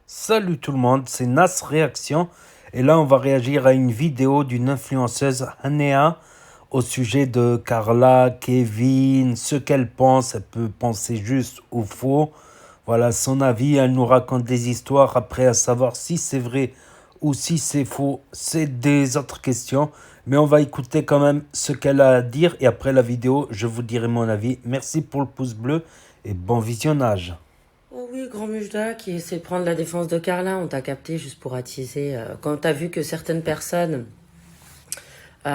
Salut tout le monde, c'est Nas Réaction et là on va réagir à une vidéo d'une influenceuse Hanea au sujet de Carla, Kevin, ce qu'elle pense, elle peut penser juste ou faux. Voilà son avis, elle nous raconte des histoires, après à savoir si c'est vrai ou si c'est faux, c'est des autres questions. Mais on va écouter quand même ce qu'elle a à dire et après la vidéo je vous dirai mon avis. Merci pour le pouce bleu et bon visionnage. Oh oui, Grand Mujda qui essaie de prendre la défense de Carla, on t'a capté juste pour attiser. Quand t'as vu que certaines personnes, quand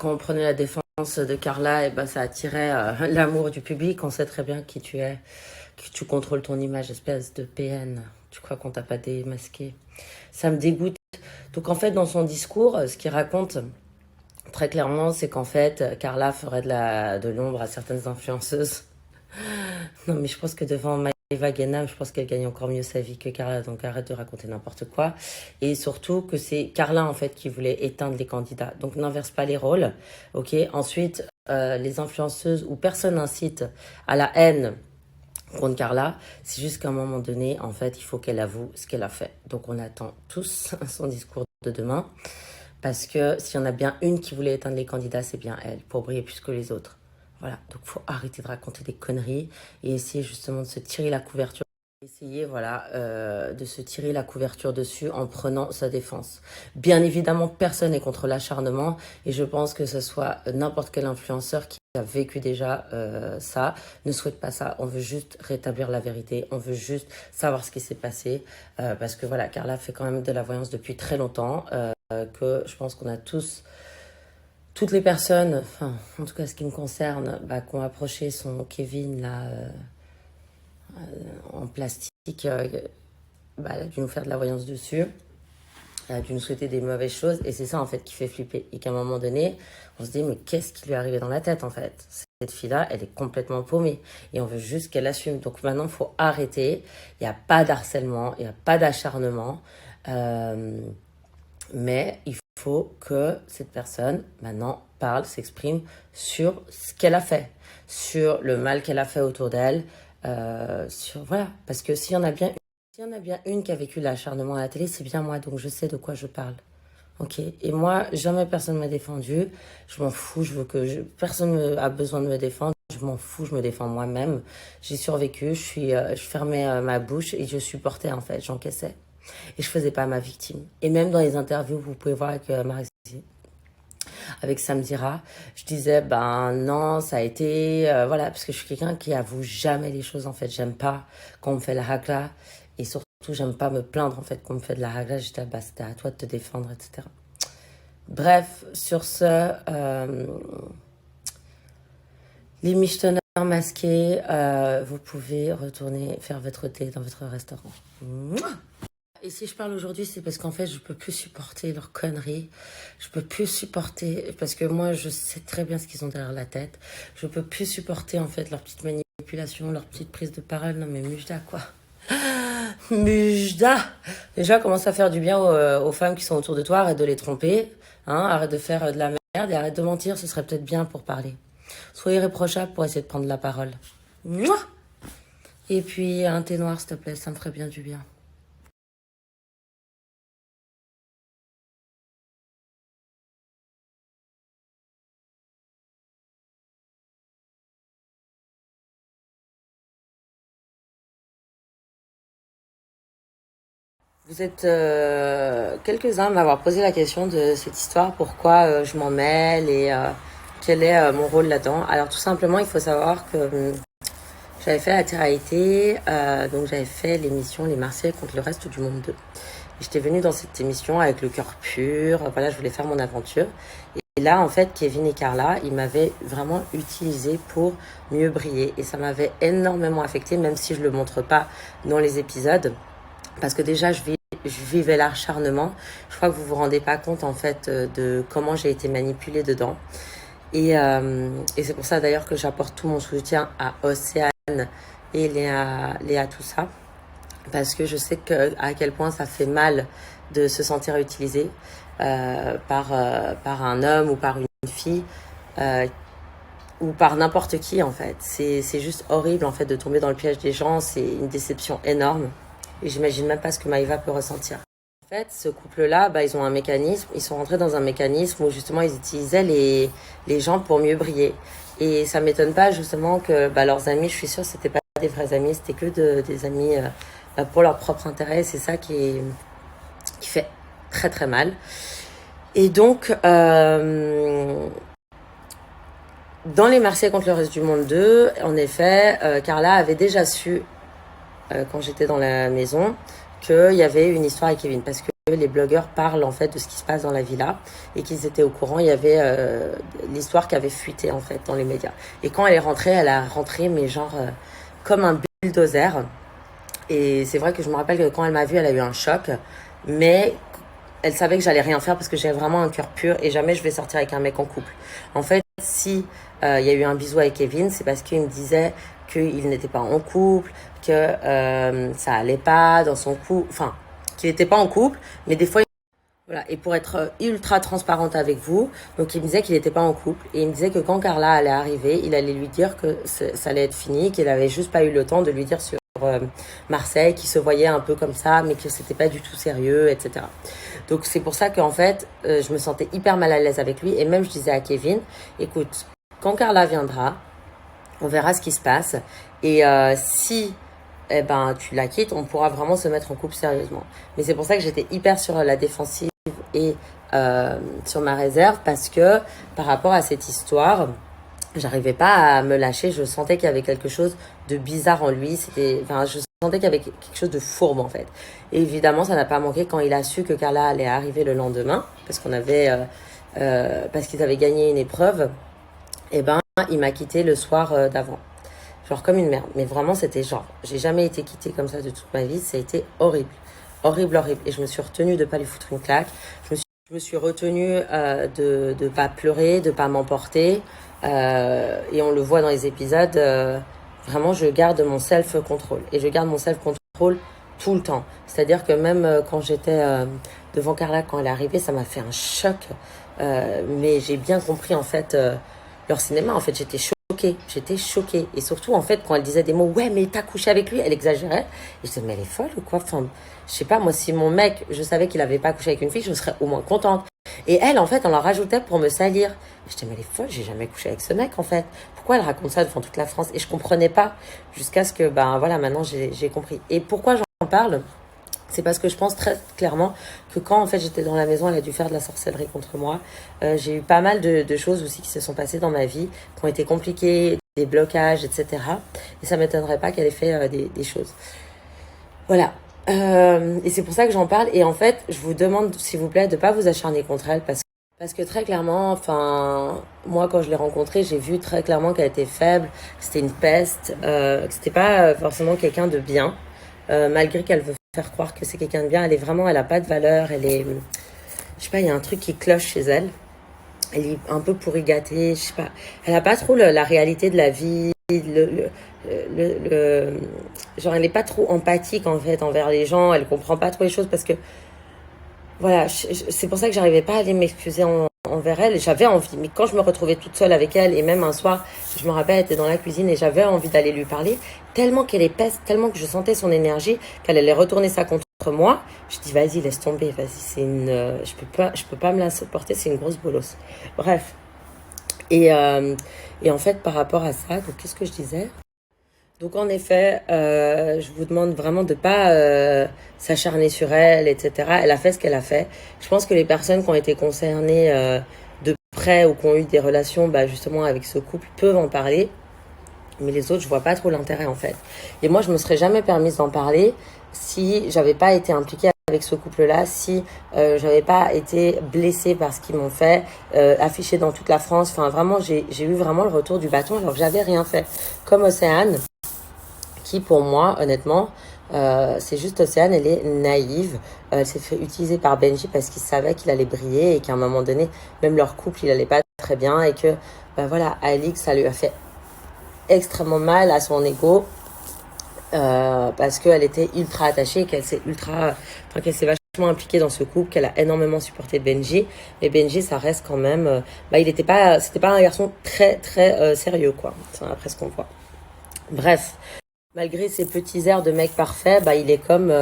on prenait la défense de Carla, et ben ça attirait l'amour du public, on sait très bien qui tu es, que tu contrôles ton image, espèce de PN. Tu crois qu'on t'a pas démasqué? Ça me dégoûte. Donc en fait, dans son discours, ce qu'il raconte très clairement, c'est qu'en fait, Carla ferait de l'ombre à certaines influenceuses. Non, mais je pense que devant Maëva Guénam, je pense qu'elle gagne encore mieux sa vie que Carla, donc arrête de raconter n'importe quoi. Et surtout que c'est Carla, en fait, qui voulait éteindre les candidats. Donc n'inverse pas les rôles, ok? Ensuite, les influenceuses où personne n'incite à la haine contre Carla, c'est juste qu'à un moment donné, en fait, il faut qu'elle avoue ce qu'elle a fait. Donc on attend tous son discours de demain, parce que s'il y en a bien une qui voulait éteindre les candidats, c'est bien elle, pour briller plus que les autres. Voilà, donc faut arrêter de raconter des conneries et essayer justement de se tirer la couverture. Essayer, voilà, de se tirer la couverture dessus en prenant sa défense. Bien évidemment, personne n'est contre l'acharnement et je pense que ce soit n'importe quel influenceur qui a vécu déjà ça, ne souhaite pas ça. On veut juste rétablir la vérité, on veut juste savoir ce qui s'est passé parce que voilà, Carla fait quand même de la voyance depuis très longtemps, que je pense qu'on a tous toutes les personnes, enfin, en tout cas ce qui me concerne, qui ont approché son Kevin là en plastique, elle a dû nous faire de la voyance dessus, elle a dû nous souhaiter des mauvaises choses, et c'est ça en fait qui fait flipper. Et qu'à un moment donné, on se dit, mais qu'est-ce qui lui est arrivé dans la tête en fait? Cette fille-là, elle est complètement paumée, et on veut juste qu'elle assume. Donc maintenant, il faut arrêter, il n'y a pas d'harcèlement, il n'y a pas d'acharnement, mais il faut que cette personne, maintenant, parle, s'exprime sur ce qu'elle a fait, sur le mal qu'elle a fait autour d'elle, voilà. Parce que s'il y en a bien une qui a vécu l'acharnement à la télé, c'est bien moi, donc je sais de quoi je parle. Ok. Et moi, jamais personne m'a défendu. Je m'en fous. Personne a besoin de me défendre. Je m'en fous. Je me défends moi-même. J'ai survécu. Je fermais ma bouche et je supportais en fait. J'encaissais. Et je faisais pas ma victime. Et même dans les interviews, vous pouvez voir avec avec Samdira, je disais ben non, ça a été voilà, parce que je suis quelqu'un qui avoue jamais les choses en fait. J'aime pas quand on me fait la ragla et surtout j'aime pas me plaindre en fait quand on me fait de la ragla. J'étais bah, c'était à toi de te défendre, etc. Bref, sur ce, les michetonneurs masqués, vous pouvez retourner faire votre thé dans votre restaurant. Mouah. Et si je parle aujourd'hui, c'est parce qu'en fait, je peux plus supporter leurs conneries. Je peux plus supporter, parce que moi, je sais très bien ce qu'ils ont derrière la tête. Je peux plus supporter, en fait, leurs petites manipulations, leurs petites prises de parole. Non, mais Mujda, quoi. Mujda! Déjà, commence à faire du bien aux femmes qui sont autour de toi. Arrête de les tromper. Hein, arrête de faire de la merde et arrête de mentir. Ce serait peut-être bien pour parler. Sois irréprochable pour essayer de prendre la parole. Mouah. Et puis, un thé noir, s'il te plaît, ça me ferait bien du bien. Vous êtes quelques-uns à m'avoir posé la question de cette histoire, pourquoi je m'en mêle et quel est mon rôle là-dedans. Alors tout simplement, il faut savoir que j'avais fait la télé-réalité, donc j'avais fait l'émission Les Marseillais contre le reste du monde 2. Et j'étais venue dans cette émission avec le cœur pur, voilà, je voulais faire mon aventure. Et là, en fait, Kevin et Carla, ils m'avaient vraiment utilisé pour mieux briller. Et ça m'avait énormément affecté, même si je le montre pas dans les épisodes. Parce que déjà, je vivais l'acharnement. Je crois que vous vous rendez pas compte, en fait, de comment j'ai été manipulée dedans. Et c'est pour ça, d'ailleurs, que j'apporte tout mon soutien à Océane et Léa tout ça. Parce que je sais à quel point ça fait mal de se sentir utilisé par un homme ou par une fille ou par n'importe qui, en fait. C'est juste horrible, en fait, de tomber dans le piège des gens. C'est une déception énorme. Et j'imagine même pas ce que Maïva peut ressentir. En fait, ce couple-là, ils ont un mécanisme, ils sont rentrés dans un mécanisme où justement ils utilisaient les gens pour mieux briller. Et ça m'étonne pas justement que leurs amis, je suis sûre, c'était pas des vrais amis, c'était que des amis pour leur propre intérêt. C'est ça qui fait très très mal. Et donc, dans les Marseillais contre le reste du monde 2, en effet, Carla avait déjà su, quand j'étais dans la maison, qu'il y avait une histoire avec Kevin. Parce que les blogueurs parlent en fait de ce qui se passe dans la villa et qu'ils étaient au courant. Il y avait l'histoire qui avait fuité en fait dans les médias. Et quand elle a rentré, mais genre comme un bulldozer. Et c'est vrai que je me rappelle que quand elle m'a vue, elle a eu un choc. Mais elle savait que j'allais rien faire parce que j'ai vraiment un cœur pur et jamais je vais sortir avec un mec en couple. En fait, si y a eu un bisou avec Kevin, c'est parce qu'il me disait qu'il n'était pas en couple, que ça allait pas dans son couple, enfin, qu'il n'était pas en couple, mais des fois, voilà. Et pour être ultra transparente avec vous, donc il me disait qu'il n'était pas en couple et il me disait que quand Carla allait arriver, il allait lui dire que ça allait être fini, qu'il avait juste pas eu le temps de lui dire sur Marseille, qui se voyait un peu comme ça, mais que c'était pas du tout sérieux, etc. Donc c'est pour ça qu'en fait, je me sentais hyper mal à l'aise avec lui. Et même je disais à Kevin, écoute, quand Carla viendra, on verra ce qui se passe. Et si tu la quittes, on pourra vraiment se mettre en couple sérieusement. Mais c'est pour ça que j'étais hyper sur la défensive et sur ma réserve, parce que par rapport à cette histoire, j'arrivais pas à me lâcher. Je sentais qu'il y avait quelque chose de bizarre en lui. Je sentais qu'il y avait quelque chose de fourbe en fait. Et évidemment, ça n'a pas manqué quand il a su que Carla allait arriver le lendemain, parce qu'ils avaient gagné une épreuve. Et il m'a quitté le soir d'avant, genre comme une merde. Mais vraiment, c'était genre, j'ai jamais été quittée comme ça de toute ma vie. Ça a été horrible, horrible, horrible. Et je me suis retenue de pas lui foutre une claque. Je me suis retenue de pas pleurer, de pas m'emporter. Et on le voit dans les épisodes, vraiment je garde mon self-control. Et je garde mon self-control tout le temps. C'est-à-dire que même quand j'étais devant Carla, quand elle est arrivée, ça m'a fait un choc. Mais j'ai bien compris en fait leur cinéma. En fait, j'étais choquée. Et surtout en fait quand elle disait des mots, ouais mais t'as couché avec lui, elle exagérait. Et je disais mais elle est folle ou quoi, enfin, je sais pas, moi si mon mec, je savais qu'il avait pas couché avec une fille, je serais au moins contente. Et elle, en fait, on la rajoutait pour me salir. Je disais, mais elle est folle, j'ai jamais couché avec ce mec, en fait. Pourquoi elle raconte ça devant toute la France? Et je comprenais pas, jusqu'à ce que, maintenant, j'ai compris. Et pourquoi j'en parle? C'est parce que je pense très clairement que quand, en fait, j'étais dans la maison, elle a dû faire de la sorcellerie contre moi. J'ai eu pas mal de choses aussi qui se sont passées dans ma vie, qui ont été compliquées, des blocages, etc. Et ça m'étonnerait pas qu'elle ait fait des choses. Voilà. Et c'est pour ça que j'en parle. Et en fait, je vous demande, s'il vous plaît, de pas vous acharner contre elle, parce que très clairement, enfin, moi, quand je l'ai rencontrée, j'ai vu très clairement qu'elle était faible, que c'était une peste, que c'était pas forcément quelqu'un de bien, malgré qu'elle veut faire croire que c'est quelqu'un de bien. Elle a pas de valeur, je sais pas, il y a un truc qui cloche chez elle. Elle est un peu pourri gâtée, je sais pas. Elle a pas trop la réalité de la vie, genre elle est pas trop empathique en fait envers les gens, elle comprend pas trop les choses parce que voilà, c'est pour ça que j'arrivais pas à aller m'excuser envers elle. J'avais envie, mais quand je me retrouvais toute seule avec elle, et même un soir, je me rappelle, elle était dans la cuisine et j'avais envie d'aller lui parler, tellement qu'elle est peste, tellement que je sentais son énergie, qu'elle allait retourner ça contre moi. Je dis vas-y, laisse tomber, vas-y, je peux pas me la supporter, c'est une grosse bolosse. Bref. Et en fait, par rapport à ça, donc qu'est-ce que je disais? Donc en effet, je vous demande vraiment de pas s'acharner sur elle, etc. Elle a fait ce qu'elle a fait. Je pense que les personnes qui ont été concernées de près ou qui ont eu des relations justement avec ce couple peuvent en parler. Mais les autres, je vois pas trop l'intérêt en fait. Et moi, je me serais jamais permise d'en parler si j'avais pas été impliquée avec ce couple-là, si j'avais pas été blessée par ce qu'ils m'ont fait, affichée dans toute la France. Enfin, vraiment, j'ai eu vraiment le retour du bâton alors que j'avais rien fait. Comme Océane, qui pour moi, honnêtement, c'est juste Océane, elle est naïve. Elle s'est fait utiliser par Benji parce qu'il savait qu'il allait briller et qu'à un moment donné, même leur couple, il allait pas très bien et que, voilà, Alix, ça lui a fait extrêmement mal à son ego parce qu'elle était ultra attachée, qu'elle s'est vachement impliquée dans ce couple, qu'elle a énormément supporté Benji. Mais Benji, ça reste quand même, c'était pas un garçon très très sérieux quoi. C'est après ce qu'on voit. Bref. Malgré ses petits airs de mec parfait, bah, il est comme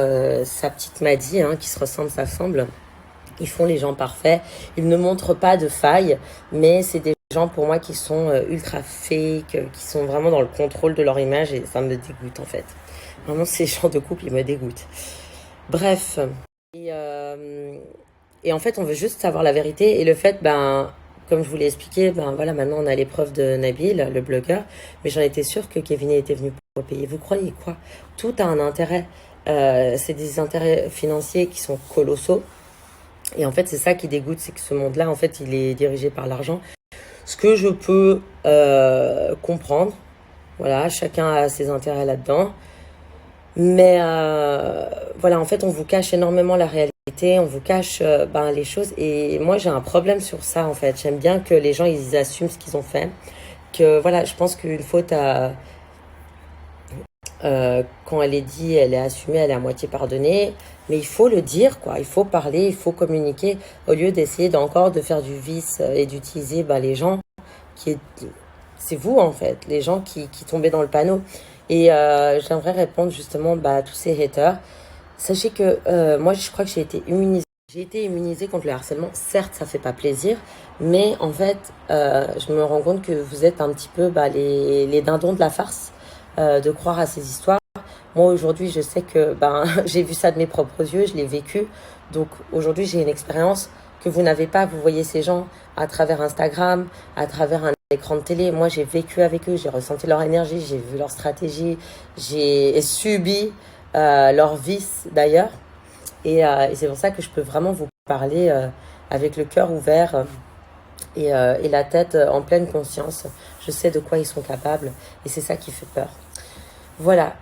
sa petite Maddy, hein, qui se ressemble, s'assemble. Ils font les gens parfaits. Ils ne montrent pas de failles, mais c'est des gens pour moi qui sont ultra fake, qui sont vraiment dans le contrôle de leur image et ça me dégoûte en fait. Vraiment, ces gens de couple, ils me dégoûtent. Bref. Et, euh, et en fait, on veut juste savoir la vérité. Et le fait, ben, comme je vous l'ai expliqué, ben voilà, maintenant on a les preuves de Nabil, le blogueur. Mais j'en étais sûre que Kevin était venu pour payer. Vous croyez quoi? Tout a un intérêt. C'est des intérêts financiers qui sont colossaux. Et en fait, c'est ça qui dégoûte, c'est que ce monde-là, en fait, il est dirigé par l'argent. Ce que je peux comprendre, voilà, chacun a ses intérêts là-dedans. Mais voilà, en fait, on vous cache énormément la réalité, on vous cache ben, les choses. Et moi, j'ai un problème sur ça, en fait. J'aime bien que les gens, ils assument ce qu'ils ont fait. Que voilà, je pense qu'une faute quand elle est dit, elle est assumée, elle est à moitié pardonnée. Mais il faut le dire, quoi. Il faut parler, il faut communiquer, au lieu d'essayer encore de faire du vice et d'utiliser bah, les gens qui est... C'est vous, en fait, les gens qui tombaient dans le panneau. Et j'aimerais répondre justement bah, à tous ces haters. Sachez que moi, je crois que j'ai été immunisée. J'ai été immunisée contre le harcèlement. Certes, ça fait pas plaisir, mais en fait, je me rends compte que vous êtes un petit peu bah, les dindons de la farce, de croire à ces histoires. Moi, aujourd'hui, je sais que ben, j'ai vu ça de mes propres yeux, je l'ai vécu. Donc, aujourd'hui, j'ai une expérience que vous n'avez pas. Vous voyez ces gens à travers Instagram, à travers un écran de télé. Moi, j'ai vécu avec eux, j'ai ressenti leur énergie, j'ai vu leur stratégie, j'ai subi leurs vices d'ailleurs. Et c'est pour ça que je peux vraiment vous parler avec le cœur ouvert et la tête en pleine conscience. Je sais de quoi ils sont capables et c'est ça qui fait peur. Voilà,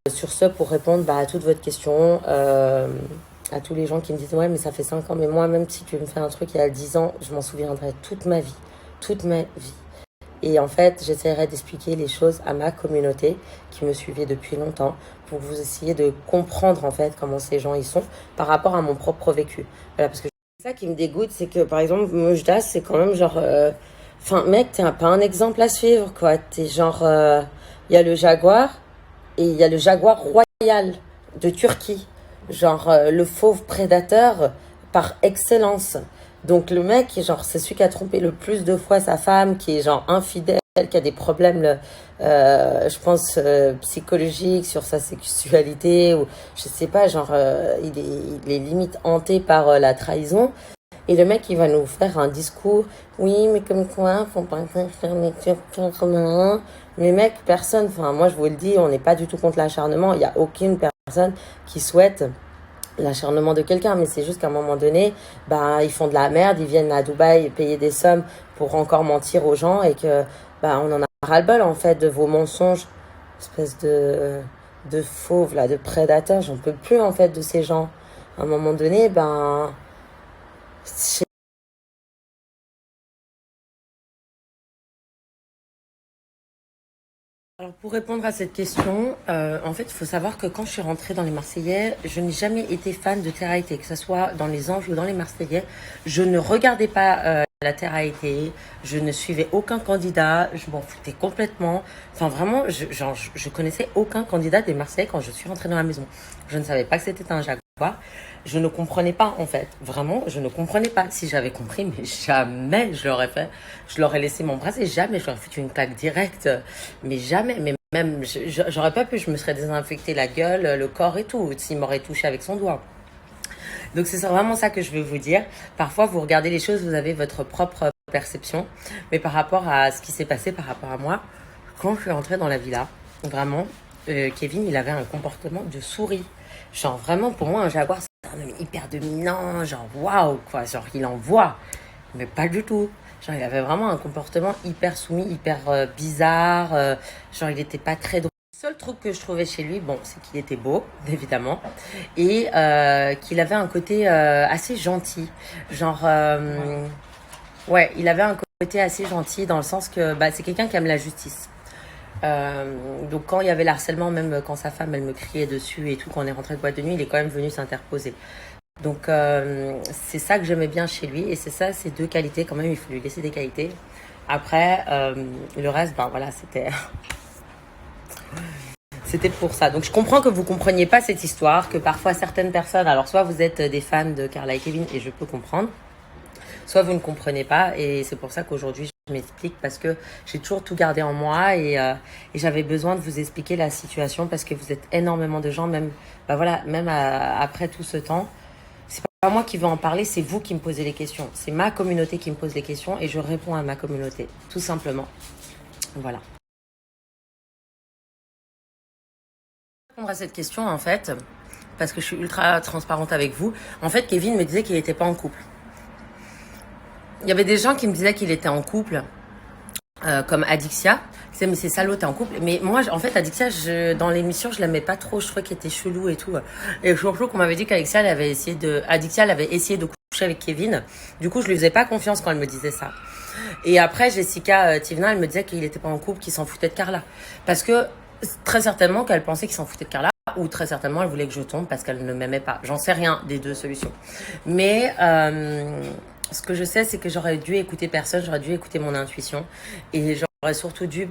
sur ce, pour répondre bah, à toutes votre questions, à tous les gens qui me disent « Ouais, mais ça fait 5 ans, mais moi, même si tu me fais un truc il y a 10 ans, je m'en souviendrai toute ma vie. Toute ma vie. » Et en fait, j'essaierai d'expliquer les choses à ma communauté qui me suivait depuis longtemps pour que vous essayiez de comprendre en fait comment ces gens y sont par rapport à mon propre vécu. Voilà, parce que c'est ça qui me dégoûte, c'est que par exemple, Mojda, c'est quand même genre... Enfin, mec, t'es pas un exemple à suivre, quoi. T'es genre... Il y a le Jaguar et il y a le Jaguar royal de Turquie. Genre le fauve prédateur par excellence. Donc le mec, genre, c'est celui qui a trompé le plus de fois sa femme, qui est genre infidèle, qui a des problèmes, je pense, psychologiques sur sa sexualité, ou je sais pas, genre, il est limite hanté par la trahison. Et le mec, il va nous faire un discours. Oui, mais comme quoi, faut pas faire les Turcs comme un. Mais mec, personne, enfin, moi je vous le dis, on n'est pas du tout contre l'acharnement. Il n'y a aucune personne qui souhaite l'acharnement de quelqu'un. Mais c'est juste qu'à un moment donné, bah, ils font de la merde, ils viennent à Dubaï payer des sommes pour encore mentir aux gens et que, bah, on en a ras-le-bol en fait de vos mensonges. Espèce de fauves, là, de prédateurs. J'en peux plus en fait de ces gens. À un moment donné, ben. Alors pour répondre à cette question, en fait, il faut savoir que quand je suis rentrée dans les Marseillais, je n'ai jamais été fan de Terre à été, que ce soit dans les Anges ou dans les Marseillais. Je ne regardais pas la Terre à été, je ne suivais aucun candidat, je m'en foutais complètement. Enfin vraiment, je connaissais aucun candidat des Marseillais quand je suis rentrée dans la maison. Je ne savais pas que c'était un Jaguar. Je ne comprenais pas en fait, vraiment, je ne comprenais pas. Si j'avais compris, mais jamais je l'aurais fait. Je l'aurais laissé m'embrasser, jamais je l'aurais fait une claque directe, mais jamais. Mais même, j'aurais pas pu, je me serais désinfecté la gueule, le corps et tout, s'il m'aurait touché avec son doigt. Donc c'est vraiment ça que je veux vous dire. Parfois, vous regardez les choses, vous avez votre propre perception, mais par rapport à ce qui s'est passé par rapport à moi, quand je suis rentrée dans la villa, vraiment, Kevin, il avait un comportement de souris. Genre vraiment, pour moi, un jaguar, c'est un homme hyper dominant, genre waouh, quoi, genre il envoie, mais pas du tout. Genre il avait vraiment un comportement hyper soumis, hyper bizarre, genre il était pas très drôle. Le seul truc que je trouvais chez lui, bon, c'est qu'il était beau, évidemment, et qu'il avait un côté assez gentil. Genre, ouais, il avait un côté assez gentil dans le sens que bah, c'est quelqu'un qui aime la justice. Donc quand il y avait l'harcèlement, même quand sa femme elle me criait dessus et tout, quand on est rentré de boîte de nuit, il est quand même venu s'interposer. Donc c'est ça que j'aimais bien chez lui et c'est ça, ces deux qualités quand même, il faut lui laisser des qualités. Après, le reste, ben voilà, C'était pour ça. Donc je comprends que vous compreniez pas cette histoire, que parfois certaines personnes, alors soit vous êtes des fans de Carla et Kevin et je peux comprendre, soit vous ne comprenez pas et c'est pour ça qu'aujourd'hui je m'explique parce que j'ai toujours tout gardé en moi et j'avais besoin de vous expliquer la situation parce que vous êtes énormément de gens, même, bah voilà, même après tout ce temps. C'est pas moi qui veux en parler, c'est vous qui me posez les questions. C'est ma communauté qui me pose les questions et je réponds à ma communauté, tout simplement. Voilà. Répondre à cette question en fait, parce que je suis ultra transparente avec vous. En fait, Kevin me disait qu'il n'était pas en couple. Il y avait des gens qui me disaient qu'il était en couple, comme Adixia. Qui disaient, mais c'est salaud, t'es en couple. Mais moi, en fait, Adixia, dans l'émission, je l'aimais pas trop. Je trouvais qu'il était chelou et tout. Et surtout qu'on m'avait dit qu'Adixia, elle avait essayé de coucher avec Kevin. Du coup, je lui faisais pas confiance quand elle me disait ça. Et après, Jessica Tivna, elle me disait qu'il était pas en couple, qu'il s'en foutait de Carla. Parce que, très certainement qu'elle pensait qu'il s'en foutait de Carla. Ou très certainement, elle voulait que je tombe parce qu'elle ne m'aimait pas. J'en sais rien des deux solutions. Mais ce que je sais, c'est que j'aurais dû écouter personne, j'aurais dû écouter mon intuition. Et j'aurais surtout dû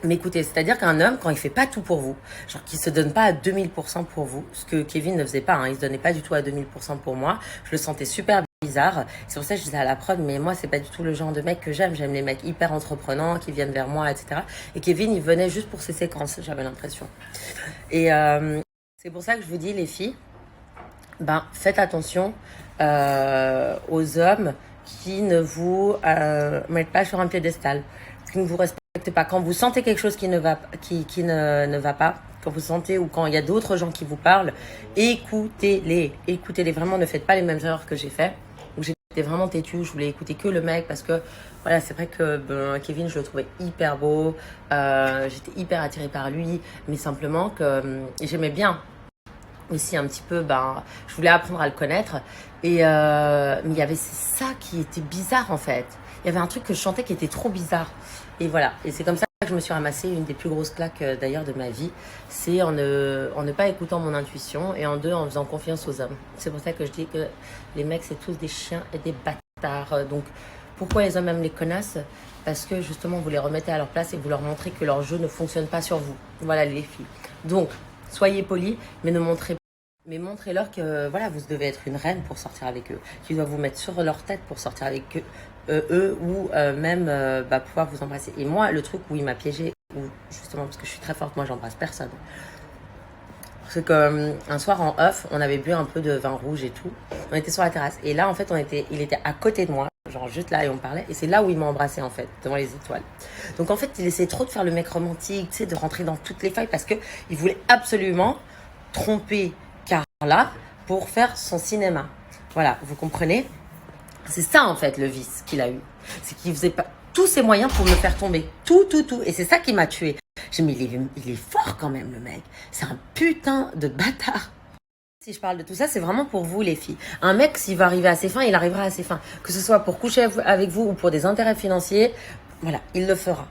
m'écouter. C'est-à-dire qu'un homme, quand il fait pas tout pour vous, genre qu'il se donne pas à 2000% pour vous, ce que Kevin ne faisait pas, hein, il se donnait pas du tout à 2000% pour moi, je le sentais super bizarre. C'est pour ça que je disais à la prod, mais moi, c'est pas du tout le genre de mec que j'aime. J'aime les mecs hyper entreprenants, qui viennent vers moi, etc. Et Kevin, il venait juste pour ses séquences, j'avais l'impression. Et c'est pour ça que je vous dis, les filles, faites attention aux hommes qui ne vous mettent pas sur un piédestal, qui ne vous respectent pas. Quand vous sentez quelque chose qui ne va pas, quand vous sentez ou quand il y a d'autres gens qui vous parlent, écoutez-les. Écoutez-les. Vraiment, ne faites pas les mêmes erreurs que j'ai fait. Où j'étais vraiment têtue, je voulais écouter que le mec parce que voilà, c'est vrai que Kevin, je le trouvais hyper beau, j'étais hyper attirée par lui, mais simplement que j'aimais bien aussi un petit peu, je voulais apprendre à le connaître mais il y avait ça qui était bizarre en fait. Il y avait un truc que je chantais qui était trop bizarre et voilà, et c'est comme ça que je me suis ramassée une des plus grosses claques d'ailleurs de ma vie, c'est en ne pas écoutant mon intuition et en faisant confiance aux hommes. C'est pour ça que je dis que les mecs c'est tous des chiens et des bâtards. Donc pourquoi les hommes aiment les connasses? Parce que justement vous les remettez à leur place et vous leur montrez que leur jeu ne fonctionne pas sur vous. Voilà les filles. Donc soyez polis, mais montrez-leur que voilà, vous devez être une reine pour sortir avec eux. Qu'ils doivent vous mettre sur leur tête pour sortir avec eux ou même pouvoir vous embrasser. Et moi, le truc où il m'a piégée, ou justement parce que je suis très forte, moi j'embrasse personne. C'est qu'un soir en off, on avait bu un peu de vin rouge et tout. On était sur la terrasse. Et là, en fait, il était à côté de moi, genre juste là, et on parlait. Et c'est là où il m'a embrassé, en fait, devant les étoiles. Donc, en fait, il essayait trop de faire le mec romantique, tu sais, de rentrer dans toutes les failles parce qu'il voulait absolument tromper Carla pour faire son cinéma. Voilà, vous comprenez? C'est ça, en fait, le vice qu'il a eu. C'est qu'il faisait pas tous ses moyens pour me faire tomber. Tout. Et c'est ça qui m'a tuée. J'ai dit, mais il est fort quand même, le mec. C'est un putain de bâtard. Si je parle de tout ça, c'est vraiment pour vous, les filles. Un mec, s'il va arriver à ses fins, il arrivera à ses fins. Que ce soit pour coucher avec vous ou pour des intérêts financiers, voilà, il le fera.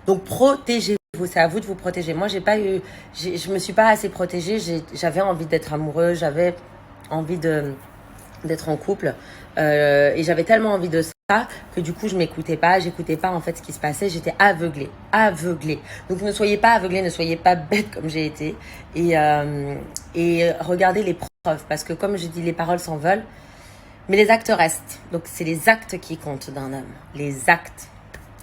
Donc, protégez-vous. C'est à vous de vous protéger. Moi, je me suis pas assez protégée. J'avais envie d'être amoureuse. J'avais envie d'être en couple. Et j'avais tellement envie de ça que du coup je m'écoutais pas, j'écoutais pas en fait ce qui se passait, j'étais aveuglée. Donc ne soyez pas aveuglés, ne soyez pas bêtes comme j'ai été et regardez les preuves parce que comme je dis les paroles s'envolent mais les actes restent. Donc c'est les actes qui comptent d'un homme, les actes.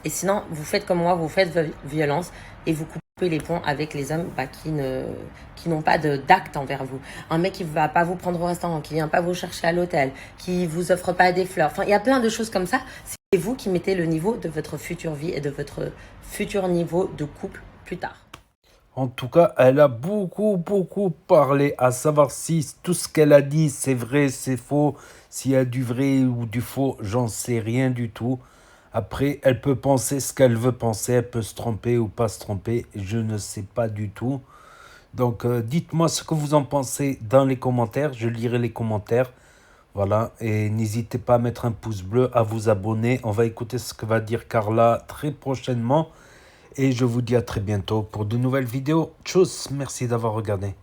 Et sinon vous faites comme moi, vous faites violence et vous coupez les ponts avec les hommes qui n'ont pas d'acte envers vous. Un mec qui ne va pas vous prendre au restaurant, qui ne vient pas vous chercher à l'hôtel, qui ne vous offre pas des fleurs. Enfin, il y a plein de choses comme ça. C'est vous qui mettez le niveau de votre future vie et de votre futur niveau de couple plus tard. En tout cas, elle a beaucoup parlé, à savoir si tout ce qu'elle a dit, c'est vrai, c'est faux, s'il y a du vrai ou du faux, j'en sais rien du tout. Après, elle peut penser ce qu'elle veut penser, elle peut se tromper ou pas se tromper, je ne sais pas du tout. Donc, dites-moi ce que vous en pensez dans les commentaires, je lirai les commentaires. Voilà, et n'hésitez pas à mettre un pouce bleu, à vous abonner. On va écouter ce que va dire Carla très prochainement. Et je vous dis à très bientôt pour de nouvelles vidéos. Tchuss, merci d'avoir regardé.